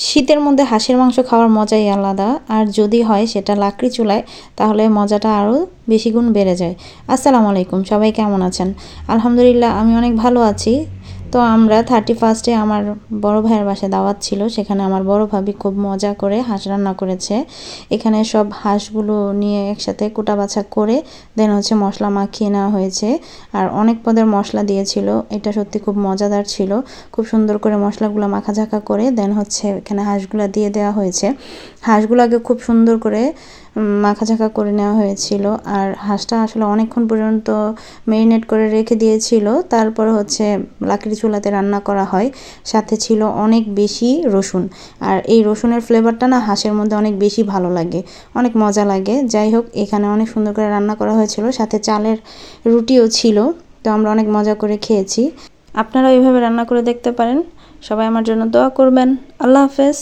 শীতের মধ্যে হাঁসের মাংস খাওয়ার মজাই আলাদা, আর যদি হয় সেটা লাকড়ি চুলায় তাহলে মজাটা আরও বেশি গুণ বেড়ে যায়। আসসালামু আলাইকুম, সবাই কেমন আছেন? আলহামদুলিল্লাহ আমি অনেক ভালো আছি। তো আমরা 31 আমার বড় ভাইয়ের বাসায় দাওয়াত ছিল, সেখানে আমার বড় ভাবি খুব মজা করে হাঁস রান্না করেছে। এখানে সব হাঁসগুলো নিয়ে একসাথে কুটা বাছা করে দেন হচ্ছে মশলা মাখিয়ে নেওয়া হয়েছে, আর অনেক পদের মশলা দিয়েছিল। এটা সত্যি খুব মজাদার ছিল। খুব সুন্দর করে মশলাগুলো মাখাঝাকা করে দেন হচ্ছে এখানে হাঁসগুলো দিয়ে দেওয়া হয়েছে। হাঁসগুলোকে খুব সুন্দর করে মাখাঝাকা করে নেওয়া হয়েছিল, আর হাঁসটা আসলে অনেকক্ষণ পর্যন্ত ম্যারিনেট করে রেখে দিয়েছিল। তারপর হচ্ছে লাকড়ি চুলাতে রান্না করা হয়। সাথে ছিল অনেক বেশি রসুন, আর এই রসুনের ফ্লেভারটা না হাঁসের মধ্যে অনেক বেশি ভালো লাগে, অনেক মজা লাগে। যাই হোক, এখানে অনেক সুন্দর করে রান্না করা হয়েছিল, সাথে চালের রুটিও ছিল। তো আমরা অনেক মজা করে খেয়েছি। আপনারা এইভাবে রান্না করে দেখতে পারেন। সবাই আমার জন্য দোয়া করবেন। আল্লাহ হাফেজ।